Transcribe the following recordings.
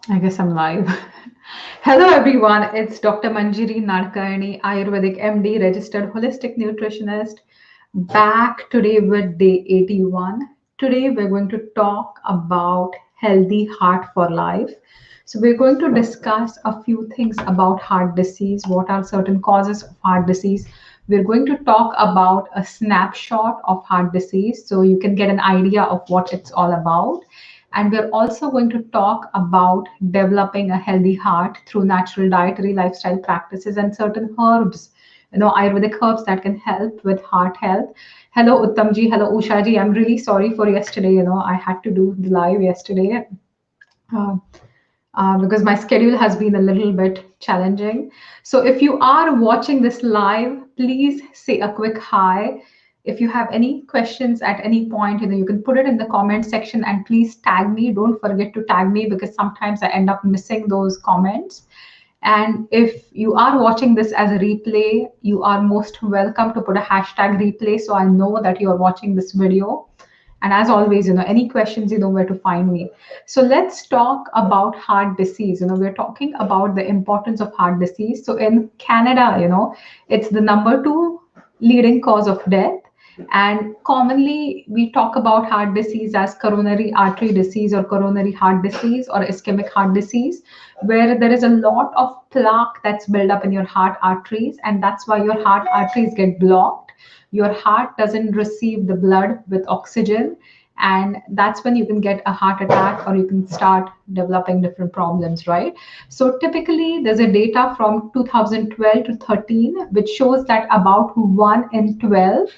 I guess I'm live. Hello, everyone. It's Dr. Manjiri Nadkarni, Ayurvedic MD, registered holistic nutritionist, back today with day 81. Today, we're going to talk about healthy heart for life. So, we're going to discuss a few things about heart disease. What are certain causes of heart disease? We're going to talk about a snapshot of heart disease so you can get an idea of what it's all about. And we're also going to talk about developing a healthy heart through natural dietary lifestyle practices and certain herbs, Ayurvedic herbs that can help with heart health. Hello, Uttamji. Hello, Ushaji. I'm really sorry for yesterday. I had to do the live yesterday. Uh, because my schedule has been a little bit challenging. So if you are watching this live, please say a quick hi. If you have any questions at any point, you can put it in the comment section and please tag me. Don't forget to tag me because sometimes I end up missing those comments. And if you are watching this as a replay, you are most welcome to put a hashtag replay so I know that you are watching this video. And as always, any questions, you know where to find me. So let's talk about heart disease. We're talking about the importance of heart disease. So in Canada, it's the number two leading cause of death. And commonly, we talk about heart disease as coronary artery disease or coronary heart disease or ischemic heart disease, where there is a lot of plaque that's built up in your heart arteries, and that's why your heart arteries get blocked. Your heart doesn't receive the blood with oxygen, and that's when you can get a heart attack or you can start developing different problems, right? So typically there's a data from 2012 to 13 which shows that about 1 in 12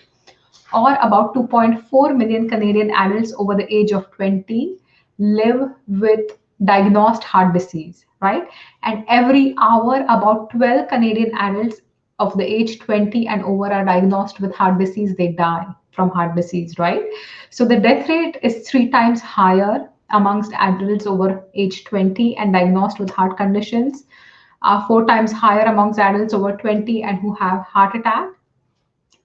or about 2.4 million Canadian adults over the age of 20 live with diagnosed heart disease, right? And every hour, about 12 Canadian adults of the age 20 and over are diagnosed with heart disease. They die from heart disease, right? So the death rate is 3 times higher amongst adults over age 20 and diagnosed with heart conditions, 4 times higher amongst adults over 20 and who have heart attack.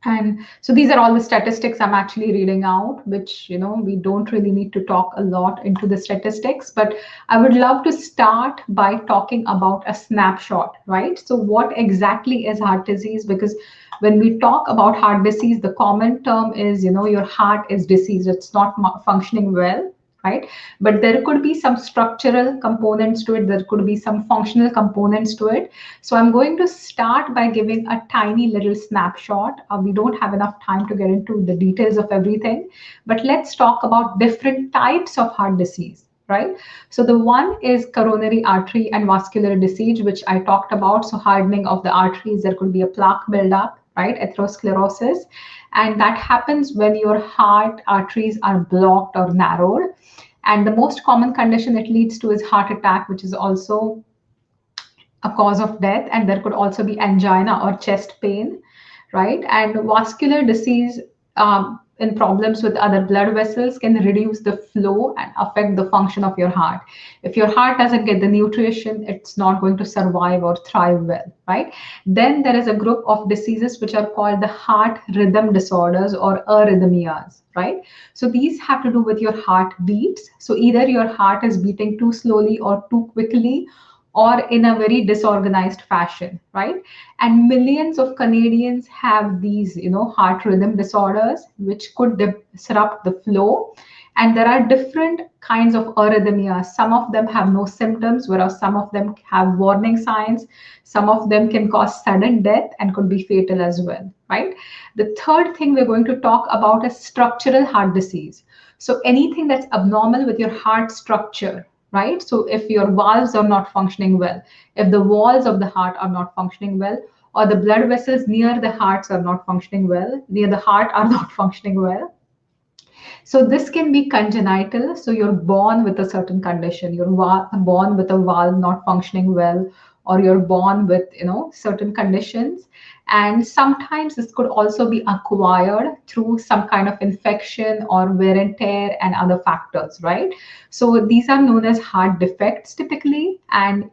And so these are all the statistics I'm actually reading out, which, we don't really need to talk a lot into the statistics, but I would love to start by talking about a snapshot, right? So what exactly is heart disease? Because when we talk about heart disease, the common term is, your heart is diseased. It's not functioning well, right? But there could be some structural components to it. There could be some functional components to it. So I'm going to start by giving a tiny little snapshot. We don't have enough time to get into the details of everything, but let's talk about different types of heart disease, right? So the one is coronary artery and vascular disease, which I talked about. So hardening of the arteries, there could be a plaque buildup, right? Atherosclerosis. And that happens when your heart arteries are blocked or narrowed. And the most common condition it leads to is heart attack, which is also a cause of death. And there could also be angina or chest pain, right? And vascular disease in problems with other blood vessels can reduce the flow and affect the function of your heart. If your heart doesn't get the nutrition, it's not going to survive or thrive well, right? Then there is a group of diseases which are called the heart rhythm disorders or arrhythmias, right? So these have to do with your heart beats. So either your heart is beating too slowly or too quickly or in a very disorganized fashion, right? And millions of Canadians have these, heart rhythm disorders, which could disrupt the flow. And there are different kinds of arrhythmias. Some of them have no symptoms, whereas some of them have warning signs. Some of them can cause sudden death and could be fatal as well, right? The third thing we're going to talk about is structural heart disease. So anything that's abnormal with your heart structure, right? So if your valves are not functioning well, if the walls of the heart are not functioning well, or the blood vessels near the hearts are not functioning well, near the heart are not functioning well. So this can be congenital. So you're born with a certain condition. You're born with a valve not functioning well, or you're born with, certain conditions. And sometimes this could also be acquired through some kind of infection or wear and tear and other factors, right? So these are known as heart defects typically. And,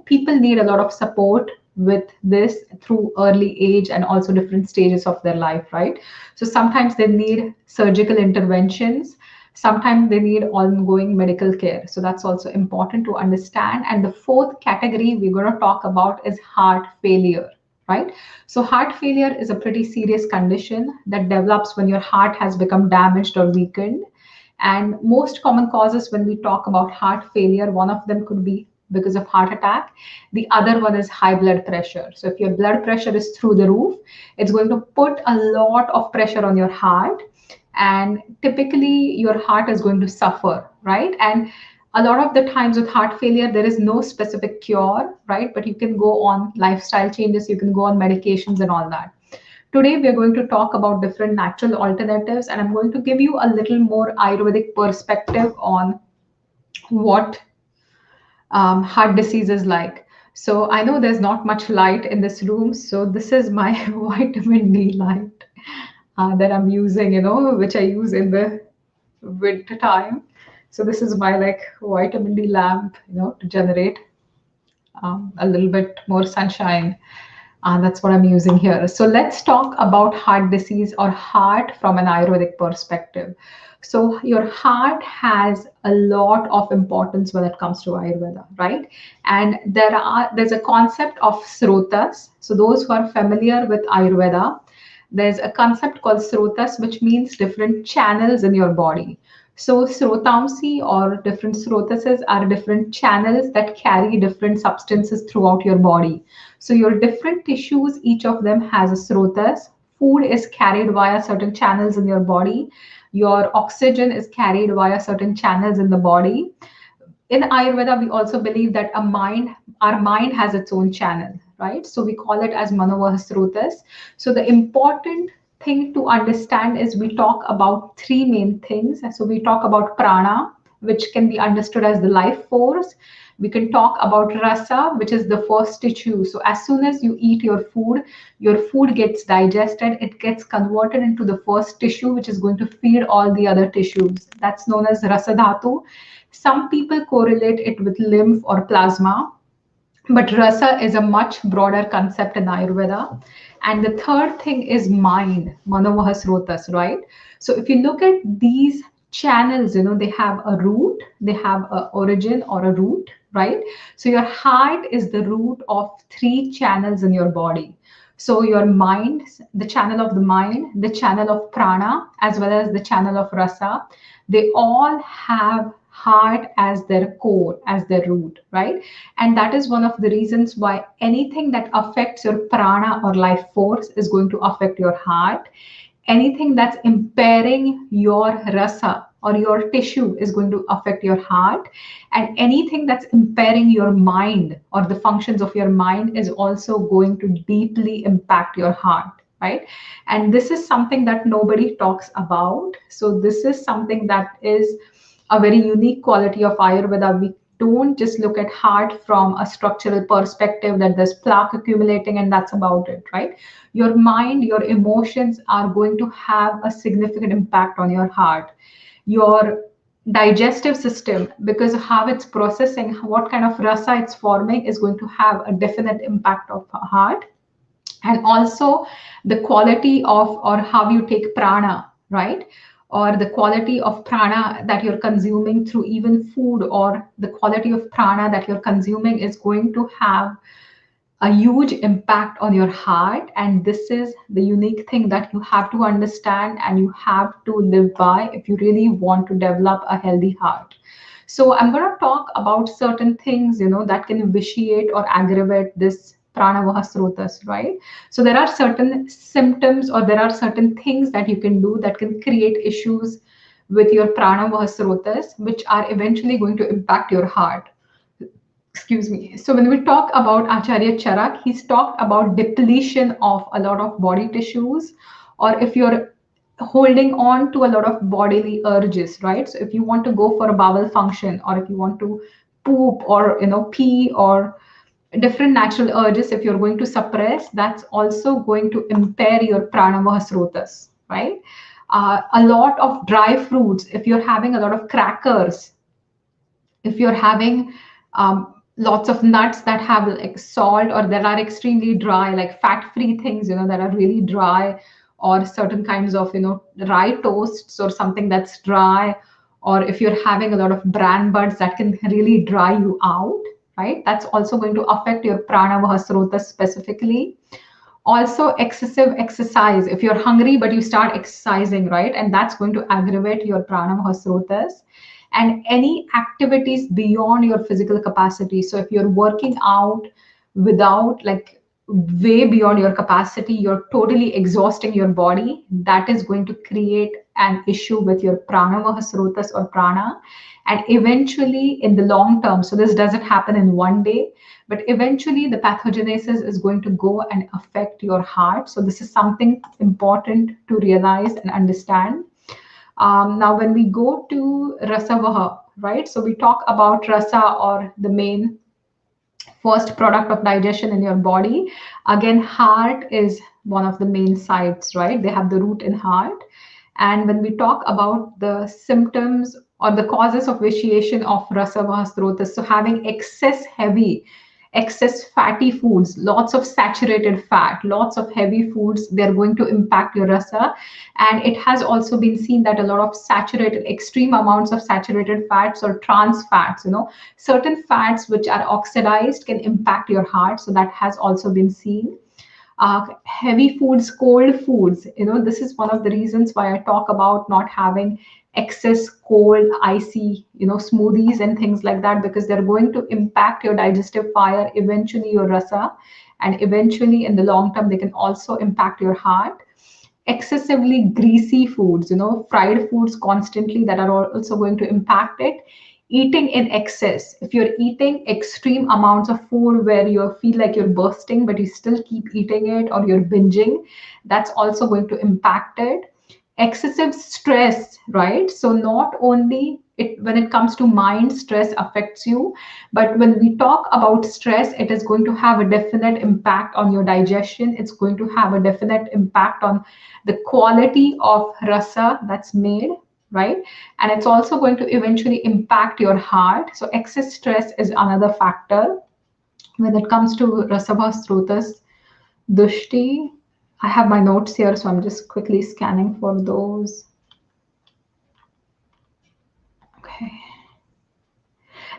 people need a lot of support with this through early age and also different stages of their life, right? So sometimes they need surgical interventions. Sometimes they need ongoing medical care. So that's also important to understand. And the fourth category we're going to talk about is heart failure, right? So heart failure is a pretty serious condition that develops when your heart has become damaged or weakened. And most common causes when we talk about heart failure, one of them could be because of heart attack. The other one is high blood pressure. So if your blood pressure is through the roof, it's going to put a lot of pressure on your heart, and typically your heart is going to suffer, right? And a lot of the times with heart failure, there is no specific cure, right? But you can go on lifestyle changes, you can go on medications and all that. Today, we are going to talk about different natural alternatives, and I'm going to give you a little more Ayurvedic perspective on what heart disease is like. So, I know there's not much light in this room, so this is my vitamin D light that I'm using, which I use in the winter time. So, this is my like vitamin D lamp, to generate a little bit more sunshine. That's what I'm using here. So let's talk about heart disease or heart from an Ayurvedic perspective. So your heart has a lot of importance when it comes to Ayurveda, right? And there's a concept of srotas. So those who are familiar with Ayurveda, there's a concept called srotas, which means different channels in your body. So srotamsi or different srotases are different channels that carry different substances throughout your body. So your different tissues, each of them has a srotas. Food is carried via certain channels in your body. Your oxygen is carried via certain channels in the body. In Ayurveda, we also believe that our mind has its own channel, right? So we call it as Manovahasrotas. So the important thing to understand is we talk about three main things. So we talk about prana, which can be understood as the life force. We can talk about rasa, which is the first tissue. So as soon as you eat your food gets digested, it gets converted into the first tissue, which is going to feed all the other tissues. That's known as rasa dhatu. Some people correlate it with lymph or plasma, but rasa is a much broader concept in Ayurveda. And the third thing is mind, manovahasrotas, right? So if you look at these channels, they have a root, they have a origin or a root, right? So your heart is the root of three channels in your body. So your mind, the channel of the mind, the channel of prana, as well as the channel of rasa, they all have heart as their core, as their root, right? And that is one of the reasons why anything that affects your prana or life force is going to affect your heart. Anything that's impairing your rasa or your tissue is going to affect your heart. And anything that's impairing your mind or the functions of your mind is also going to deeply impact your heart, right? And this is something that nobody talks about. So this is something that is a very unique quality of Ayurveda. We don't just look at heart from a structural perspective that there's plaque accumulating and that's about it, right? Your mind, your emotions are going to have a significant impact on your heart. Your digestive system, because of how it's processing, what kind of rasa it's forming, is going to have a definite impact of heart. And also the quality of or how you take prana, right? Or the quality of prana that you're consuming through even food, or the quality of prana that you're consuming is going to have a huge impact on your heart. And this is the unique thing that you have to understand and you have to live by if you really want to develop a healthy heart. So I'm going to talk about certain things, that can vitiate or aggravate this pranavahasrotas, right? So there are certain symptoms or there are certain things that you can do that can create issues with your pranavahasrotas, which are eventually going to impact your heart. Excuse me. So when we talk about Acharya Charak, he's talked about depletion of a lot of body tissues, or if you're holding on to a lot of bodily urges, right? So if you want to go for a bowel function, or if you want to poop or pee, or different natural urges, if you're going to suppress, that's also going to impair your pranavahasrotas, right? A lot of dry fruits, if you're having a lot of crackers, if you're having lots of nuts that have like salt or that are extremely dry, like fat free things, that are really dry, or certain kinds of rye toasts or something that's dry, or if you're having a lot of brand buds that can really dry you out, right? That's also going to affect your prana vahasrota specifically. Also, excessive exercise. If you're hungry but you start exercising, right, and that's going to aggravate your prana vahasrotas. And any activities beyond your physical capacity. So if you're working out without, like, way beyond your capacity, you're totally exhausting your body, that is going to create an issue with your prana vahasrotas or prana. And eventually, in the long term, so this doesn't happen in one day, but eventually the pathogenesis is going to go and affect your heart. So this is something important to realize and understand. Now, when we go to rasavaha, right? So we talk about rasa, or the main first product of digestion in your body. Again, heart is one of the main sites, right? They have the root in heart. And when we talk about the symptoms or the causes of vitiation of rasa vahasrotas, so having excess fatty foods, lots of saturated fat, lots of heavy foods, they're going to impact your rasa. And it has also been seen that a lot of saturated, extreme amounts of saturated fats or trans fats, certain fats which are oxidized can impact your heart. So that has also been seen. Heavy foods, cold foods, this is one of the reasons why I talk about not having excess cold, icy, smoothies and things like that, because they're going to impact your digestive fire, eventually your rasa, and eventually in the long term, they can also impact your heart. Excessively greasy foods, fried foods constantly, that are also going to impact it. Eating in excess. If you're eating extreme amounts of food where you feel like you're bursting, but you still keep eating it, or you're binging, that's also going to impact it. Excessive stress, right? So not only when it comes to mind, stress affects you, but when we talk about stress, it is going to have a definite impact on your digestion. It's going to have a definite impact on the quality of rasa that's made, right? And it's also going to eventually impact your heart. So excess stress is another factor. When it comes to rasabha srotas, dushti, I have my notes here, so I'm just quickly scanning for those. Okay.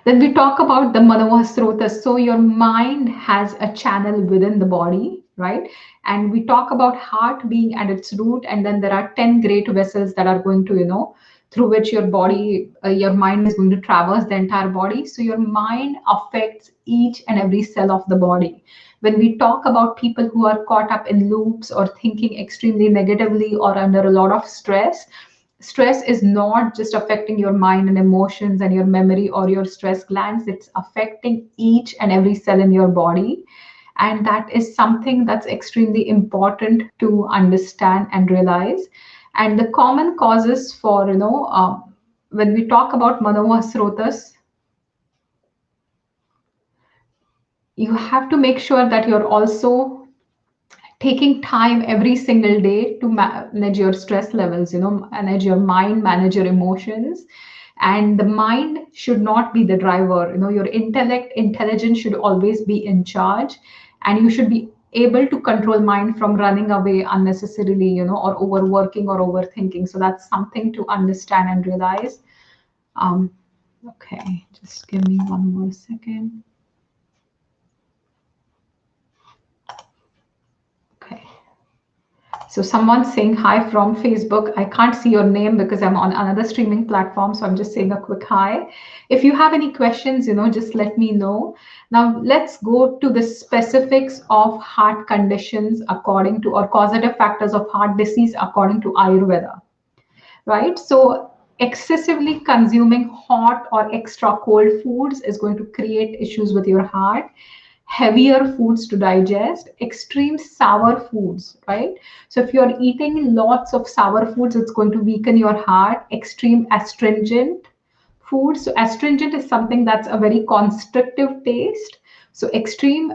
Then we talk about the Manavasrotas. So your mind has a channel within the body, right? And we talk about heart being at its root, and then there are 10 great vessels that are going to, through which your body, your mind is going to traverse the entire body. So your mind affects each and every cell of the body. When we talk about people who are caught up in loops or thinking extremely negatively or under a lot of stress is not just affecting your mind and emotions and your memory or your stress glands, it's affecting each and every cell in your body. And that is something that's extremely important to understand and realize. And the common causes for, when we talk about Manavasrotas, you have to make sure that you're also taking time every single day to manage your stress levels, manage your mind, manage your emotions. And the mind should not be the driver. Your intelligence should always be in charge, and you should be able to control mind from running away unnecessarily, or overworking or overthinking. So that's something to understand and realize. um, okay, just give me one more second. Okay. So someone's saying hi from Facebook. I can't see your name because I'm on another streaming platform. So I'm just saying a quick hi. If you have any questions, just let me know. Now let's go to the specifics of heart conditions according to, or causative factors of heart disease according to Ayurveda, right? So excessively consuming hot or extra cold foods is going to create issues with your heart. Heavier foods to digest, extreme sour foods, right? So if you're eating lots of sour foods, it's going to weaken your heart. Extreme astringent foods. So astringent is something that's a very constrictive taste. So extreme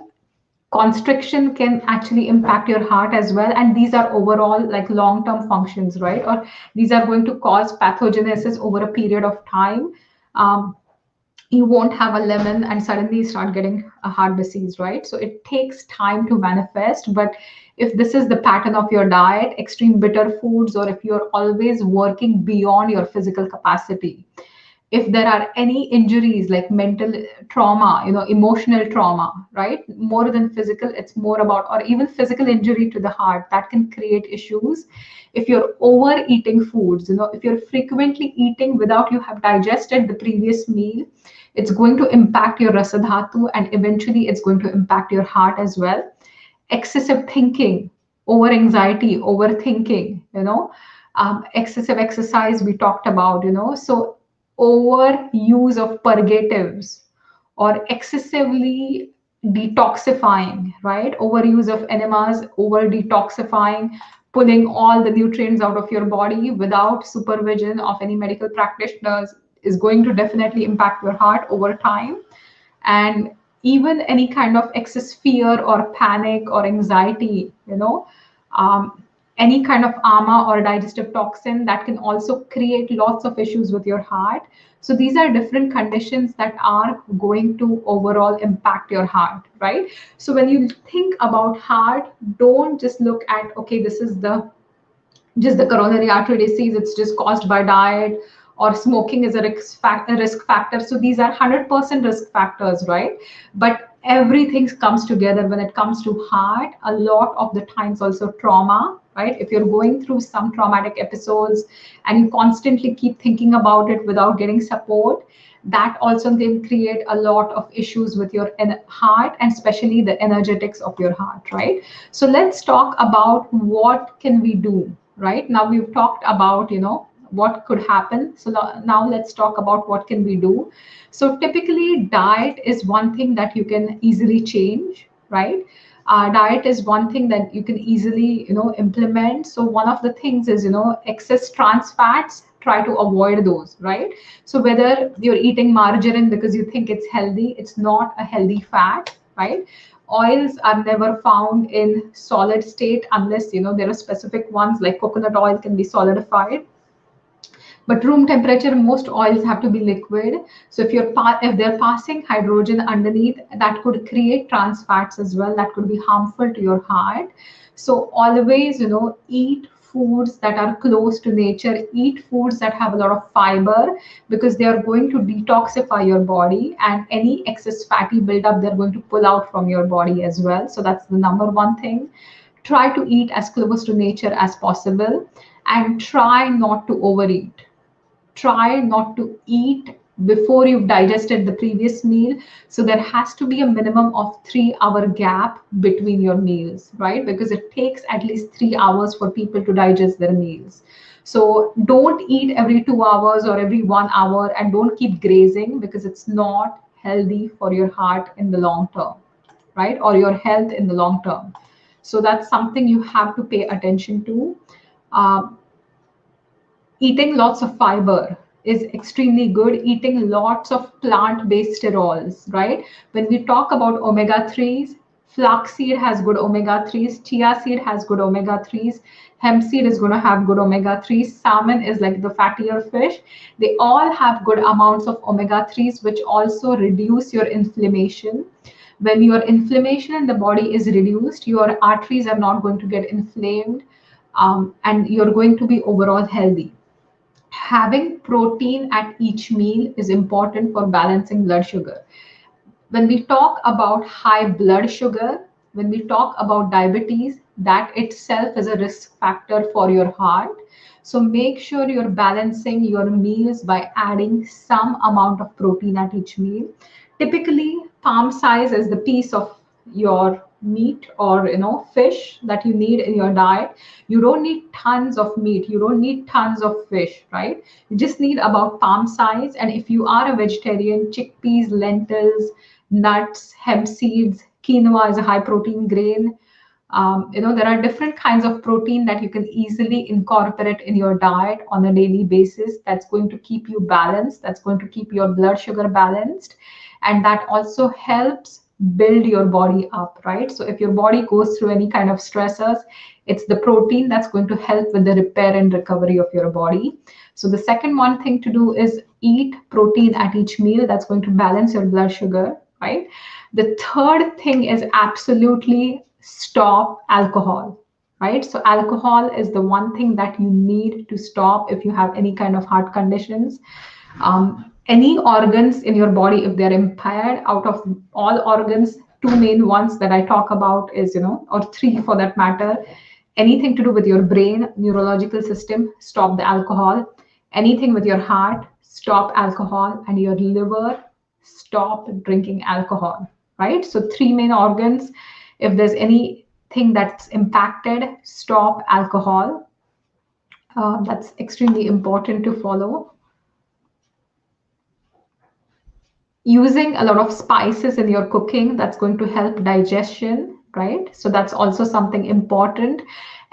constriction can actually impact your heart as well. And these are overall like long-term functions, right? Or these are going to cause pathogenesis over a period of time. You won't have a lemon and suddenly start getting a heart disease, right? So it takes time to manifest, but if this is the pattern of your diet, extreme bitter foods, or if you're always working beyond your physical capacity, if there are any injuries like mental trauma, emotional trauma, right, more than physical, it's more about, or even physical injury to the heart, that can create issues. If you're overeating foods, if you're frequently eating without you have digested the previous meal, it's going to impact your rasadhatu, and eventually it's going to impact your heart as well. Excessive thinking, over anxiety, overthinking, excessive exercise we talked about, so over use of purgatives or excessively detoxifying, right? Overuse of enemas, over detoxifying, pulling all the nutrients out of your body without supervision of any medical practitioners is going to definitely impact your heart over time. And even any kind of excess fear or panic or anxiety, any kind of ama or digestive toxin, that can also create lots of issues with your heart. So these are different conditions that are going to overall impact your heart, right? So when you think about heart, don't just look at, okay, this is the just the coronary artery disease, it's just caused by diet, or smoking is a risk factor. So these are 100% risk factors, right? But everything comes together when it comes to heart. A lot of the times also trauma, right? If you're going through some traumatic episodes and you constantly keep thinking about it without getting support, that also can create a lot of issues with your heart, and especially the energetics of your heart, right? So let's talk about what can we do, right? Now we've talked about, what could happen. So now let's talk about what can we do. So typically diet is one thing that you can easily change, right? Diet is one thing that you can easily, implement. So one of the things is, excess trans fats, try to avoid those, right? So whether you're eating margarine because you think it's healthy, it's not a healthy fat, right? Oils are never found in solid state unless, there are specific ones like coconut oil can be solidified. But room temperature, most oils have to be liquid. So if they're passing hydrogen underneath, that could create trans fats as well. That could be harmful to your heart. So always, eat foods that are close to nature. Eat foods that have a lot of fiber, because they are going to detoxify your body, and any excess fatty buildup they're going to pull out from your body as well. So that's the number one thing. Try to eat as close to nature as possible, and try not to overeat. Try not to eat before you've digested the previous meal. So there has to be a minimum of 3 hour gap between your meals, right? Because it takes at least 3 hours for people to digest their meals. So don't eat every 2 hours or every 1 hour, and don't keep grazing, because it's not healthy for your heart in the long term, right? Or your health in the long term. So that's something you have to pay attention to. Um, Eating lots of fiber is extremely good. Eating lots of plant-based sterols, right? When we talk about omega-3s, flaxseed has good omega-3s, chia seed has good omega-3s, hemp seed is going to have good omega-3s, salmon is like the fattier fish. They all have good amounts of omega-3s, which also reduce your inflammation. When your inflammation in the body is reduced, your arteries are not going to get inflamed, and you're going to be overall healthy. Having protein at each meal is important for balancing blood sugar. When we talk about high blood sugar, when we talk about diabetes, that itself is a risk factor for your heart. So make sure you're balancing your meals by adding some amount of protein at each meal. Typically, palm size is the piece of your meat or fish that you need in your diet. You don't need tons of meat, you don't need tons of fish, right? You just need about palm size. And if you are a vegetarian, chickpeas, lentils, nuts, hemp seeds, quinoa is a high protein grain. There are different kinds of protein that you can easily incorporate in your diet on a daily basis. That's going to keep you balanced. That's going to keep your blood sugar balanced. And that also helps build your body up, right? So if your body goes through any kind of stressors, it's the protein that's going to help with the repair and recovery of your body. So the second one thing to do is eat protein at each meal. That's going to balance your blood sugar, right? The third thing is absolutely stop alcohol, right? So alcohol is the one thing that you need to stop if you have any kind of heart conditions. Any organs in your body, if they're impaired, out of all organs, two main ones that I talk about is, or three for that matter, anything to do with your brain, neurological system, stop the alcohol. Anything with your heart, stop alcohol. And your liver, stop drinking alcohol, right? So three main organs. If there's anything that's impacted, stop alcohol. That's extremely important to follow. Using a lot of spices in your cooking, that's going to help digestion, right? So that's also something important.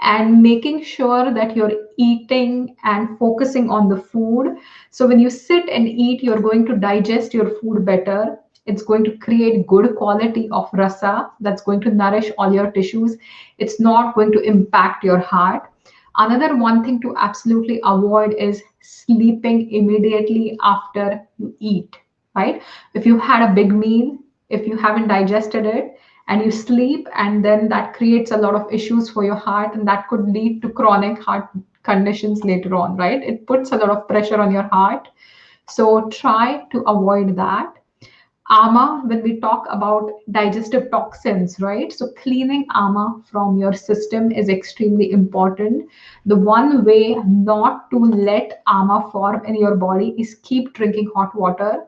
And making sure that you're eating and focusing on the food. So when you sit and eat, you're going to digest your food better. It's going to create good quality of rasa that's going to nourish all your tissues. It's not going to impact your heart. Another one thing to absolutely avoid is sleeping immediately after you eat, right? If you had a big meal, if you haven't digested it, and you sleep, and then that creates a lot of issues for your heart, and that could lead to chronic heart conditions later on, right? It puts a lot of pressure on your heart. So try to avoid that. AMA, when we talk about digestive toxins, right? So cleaning AMA from your system is extremely important. The one way not to let AMA form in your body is keep drinking hot water.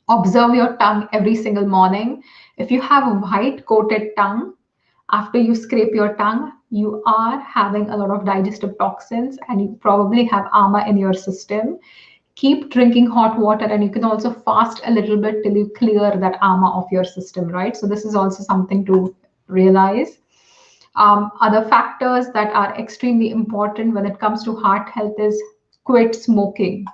Observe your tongue every single morning. If you have a white coated tongue, after you scrape your tongue, you are having a lot of digestive toxins and you probably have AMA in your system. Keep drinking hot water, and you can also fast a little bit till you clear that AMA of your system, right? So this is also something to realize. Other factors that are extremely important when it comes to heart health is quit smoking,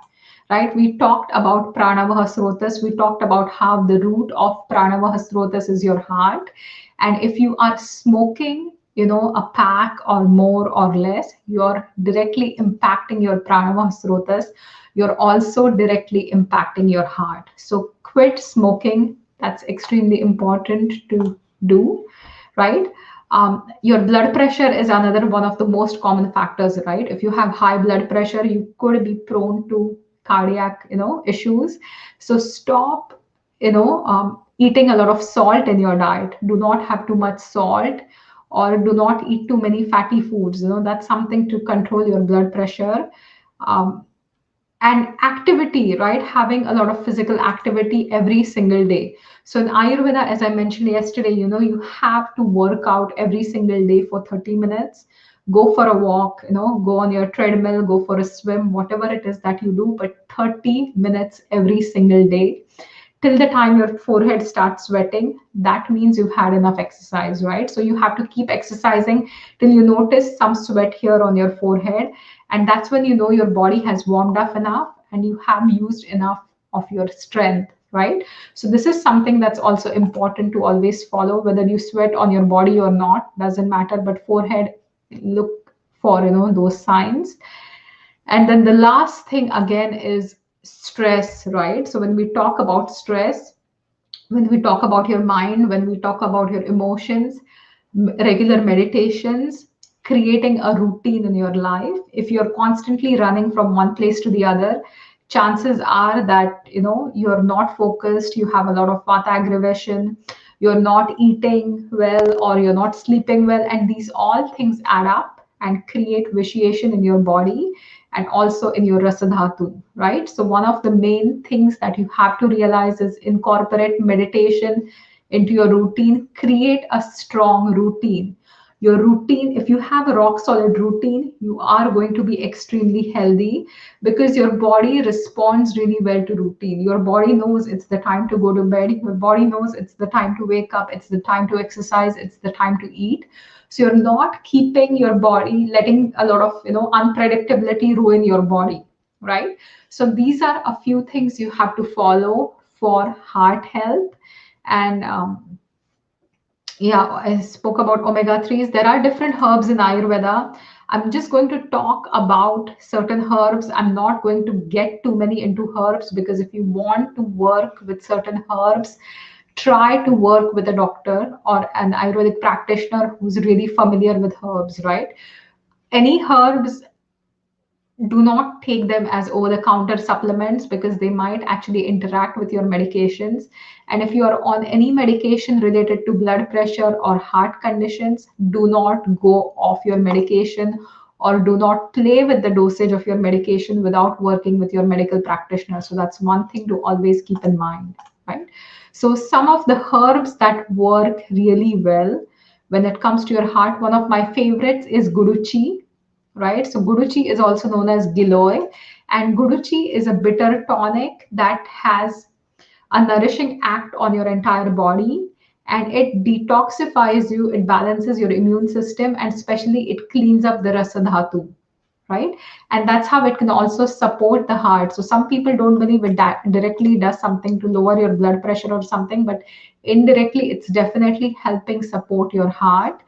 right? We talked about pranavaha srotas. We talked about how the root of pranavaha srotas is your heart. And if you are smoking, a pack or more or less, you're directly impacting your pranavaha srotas. You're also directly impacting your heart. So quit smoking. That's extremely important to do, right? Your blood pressure is another one of the most common factors, right? If you have high blood pressure, you could be prone to cardiac, issues. So stop, eating a lot of salt in your diet. Do not have too much salt, or do not eat too many fatty foods. That's something to control your blood pressure. Um, and activity, right? Having a lot of physical activity every single day. So in Ayurveda, as I mentioned yesterday, you have to work out every single day for 30 minutes. Go for a walk, go on your treadmill, go for a swim, whatever it is that you do, but 30 minutes every single day till the time your forehead starts sweating. That means you've had enough exercise, right? So you have to keep exercising till you notice some sweat here on your forehead, and that's when you know your body has warmed up enough and you have used enough of your strength, right? So this is something that's also important to always follow. Whether you sweat on your body or not doesn't matter, but forehead, look for those signs. And then the last thing again is stress, right? So when we talk about stress, when we talk about your mind, when we talk about your emotions, regular meditations, creating a routine in your life. If you're constantly running from one place to the other, chances are that you're not focused, you have a lot of vata aggravation, you're not eating well, or you're not sleeping well, and these all things add up and create vitiation in your body and also in your rasadhatu, right? So one of the main things that you have to realize is incorporate meditation into your routine. Create a strong routine. Your routine, if you have a rock solid routine, you are going to be extremely healthy because your body responds really well to routine. Your body knows it's the time to go to bed. Your body knows it's the time to wake up. It's the time to exercise. It's the time to eat. So you're not keeping your body, letting a lot of unpredictability ruin your body, right? So these are a few things you have to follow for heart health. And yeah, I spoke about omega 3s. There are different herbs in Ayurveda. I'm just going to talk about certain herbs. I'm not going to get too many into herbs because if you want to work with certain herbs, try to work with a doctor or an Ayurvedic practitioner who's really familiar with herbs, right? Any herbs, do not take them as over the counter supplements because they might actually interact with your medications. And if you are on any medication related to blood pressure or heart conditions, do not go off your medication or do not play with the dosage of your medication without working with your medical practitioner. So that's one thing to always keep in mind, right? So some of the herbs that work really well when it comes to your heart, one of my favorites is guduchi, right? So guduchi is also known as giloy, and guduchi is a bitter tonic that has a nourishing act on your entire body, and it detoxifies you, it balances your immune system, and especially it cleans up the rasadhatu, right? And that's how it can also support the heart. So some people don't believe it directly does something to lower your blood pressure or something, but indirectly it's definitely helping support your heart.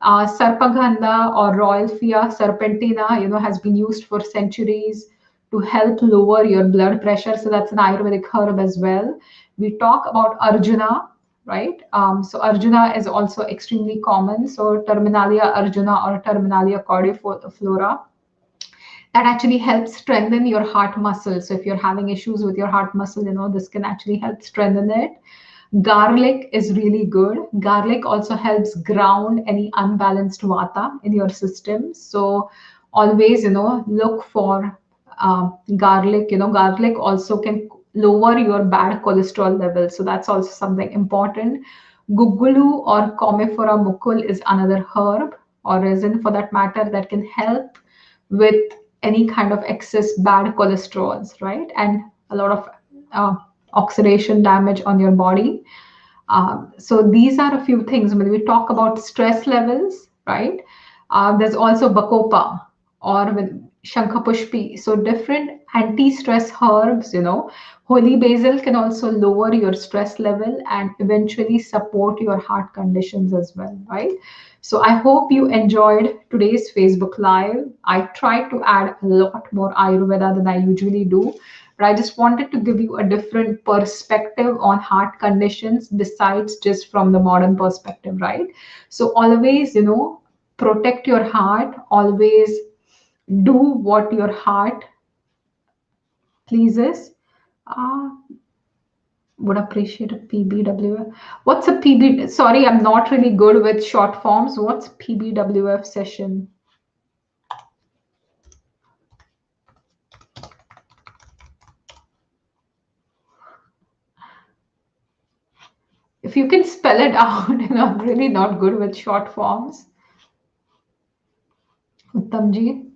Sarpaganda or Royal Fia serpentina, has been used for centuries to help lower your blood pressure. So that's an Ayurvedic herb as well. We talk about Arjuna, right? So Arjuna is also extremely common. So Terminalia Arjuna or Terminalia cordiflora, that actually helps strengthen your heart muscle. So if you're having issues with your heart muscle, this can actually help strengthen it. Garlic is really good. Garlic also helps ground any unbalanced vata in your system. So always, look for garlic. Garlic also can lower your bad cholesterol level. So that's also something important. Gugulu or Commiphora mukul is another herb or resin for that matter that can help with any kind of excess bad cholesterols, right? And a lot of oxidation damage on your body. So these are a few things. When we talk about stress levels, right? There's also Bacopa or with Shankapushpi. So different anti-stress herbs, holy basil can also lower your stress level and eventually support your heart conditions as well, right? So I hope you enjoyed today's Facebook Live. I tried to add a lot more Ayurveda than I usually do, but I just wanted to give you a different perspective on heart conditions besides just from the modern perspective, right? So always, protect your heart, always do what your heart pleases. Uh, would appreciate a PBWF. What's a PB? Sorry, I'm not really good with short forms. What's PBWF session? If you can spell it out, I'm really not good with short forms. Uttamji.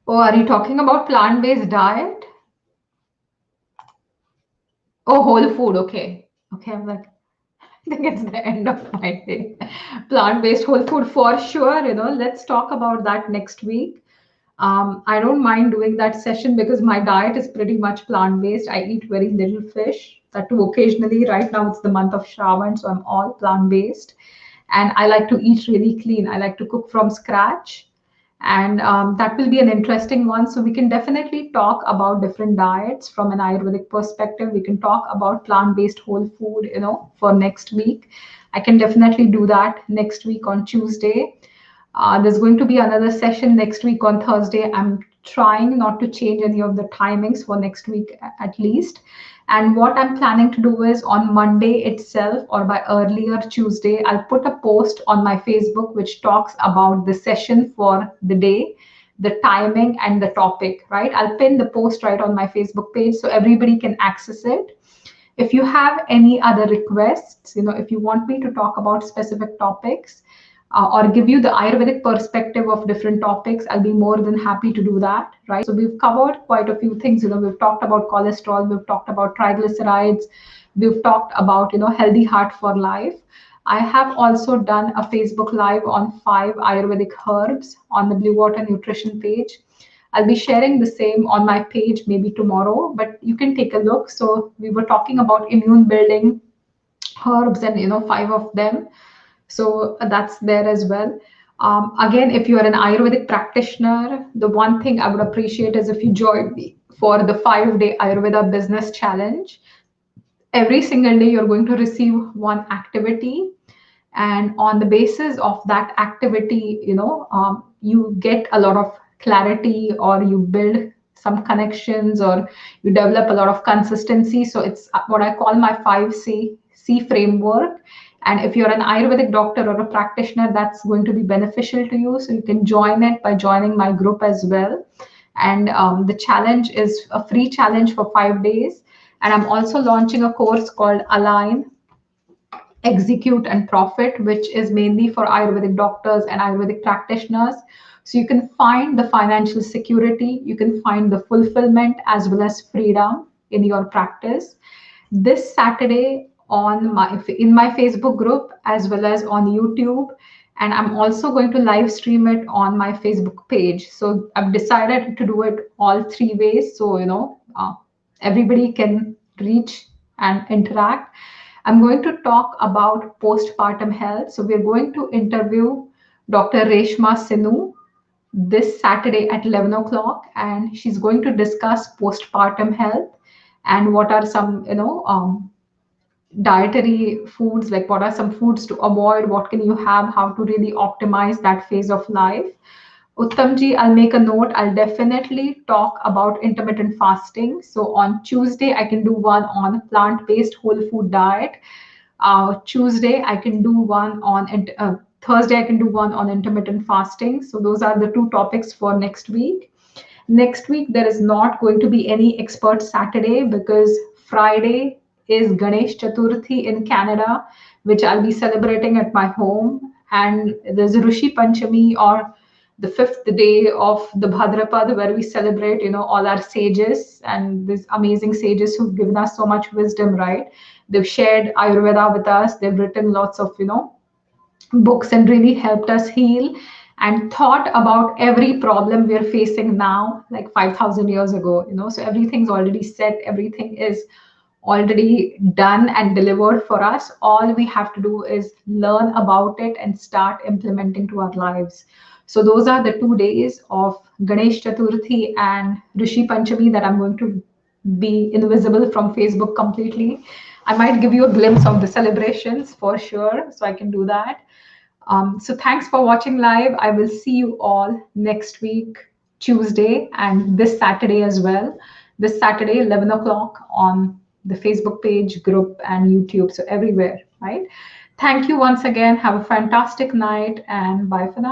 Oh, are you talking about plant-based diet? Oh, whole food. Okay. Okay, I'm like, I think it's the end of my day. Plant-based whole food for sure. Let's talk about that next week. I don't mind doing that session because my diet is pretty much plant-based. I eat very little fish. That too occasionally. Right now it's the month of Shravan, so I'm all plant-based. And I like to eat really clean. I like to cook from scratch. And that will be an interesting one. So we can definitely talk about different diets from an Ayurvedic perspective. We can talk about plant-based whole food, for next week. I can definitely do that next week on Tuesday. There's going to be another session next week on Thursday. I'm trying not to change any of the timings for next week at least. And what I'm planning to do is on Monday itself or by earlier Tuesday, I'll put a post on my Facebook which talks about the session for the day, the timing and the topic, right? I'll pin the post right on my Facebook page so everybody can access it. If you have any other requests, if you want me to talk about specific topics, or give you the Ayurvedic perspective of different topics, I'll be more than happy to do that, right? So we've covered quite a few things. We've talked about cholesterol, we've talked about triglycerides, we've talked about, healthy heart for life. I have also done a Facebook Live on 5 Ayurvedic herbs on the Blue Water Nutrition page. I'll be sharing the same on my page maybe tomorrow, but you can take a look. So we were talking about immune building herbs, and 5 of them. So that's there as well. Again, if you are an Ayurvedic practitioner, the one thing I would appreciate is if you join me for the 5-day Ayurveda business challenge. Every single day, you're going to receive one activity, and on the basis of that activity, you get a lot of clarity, or you build some connections, or you develop a lot of consistency. So it's what I call my 5C framework. And if you're an Ayurvedic doctor or a practitioner, that's going to be beneficial to you. So you can join it by joining my group as well. And the challenge is a free challenge for 5 days. And I'm also launching a course called Align, Execute, and Profit, which is mainly for Ayurvedic doctors and Ayurvedic practitioners. So you can find the financial security, you can find the fulfillment as well as freedom in your practice. This Saturday on my in my Facebook group as well as on YouTube, and I'm also going to live stream it on my Facebook page. So I've decided to do it all 3 ways, so everybody can reach and interact. I'm going to talk about postpartum health. So we're going to interview Dr. Reshma Sinu this Saturday at 11 o'clock, and she's going to discuss postpartum health and what are some, dietary foods, like what are some foods to avoid, what can you have, how to really optimize that phase of life. Uttamji, I'll make a note. I'll definitely talk about intermittent fasting. So on Tuesday, I can do one on plant-based whole food diet. Tuesday, I can do one on Thursday, I can do one on intermittent fasting. So those are the two topics for next week. Next week, there is not going to be any expert Saturday because Friday is Ganesh Chaturthi in Canada, which I'll be celebrating at my home. And there's Rishi Panchami, or the 5th day of the Bhadrapad, where we celebrate, all our sages and these amazing sages who've given us so much wisdom, right? They've shared Ayurveda with us. They've written lots of, books and really helped us heal and thought about every problem we're facing now, like 5,000 years ago, So everything's already set, everything is already done and delivered for us. All we have to do is learn about it and start implementing to our lives. So those are the 2 days of Ganesh Chaturthi and Rishi Panchami that I'm going to be invisible from Facebook completely. I might give you a glimpse of the celebrations for sure, so I can do that. So thanks for watching live. I will see you all next week, Tuesday, and this Saturday as well. This Saturday, 11 o'clock on the Facebook page, group, and YouTube. So everywhere, right? Thank you once again. Have a fantastic night, and bye for now.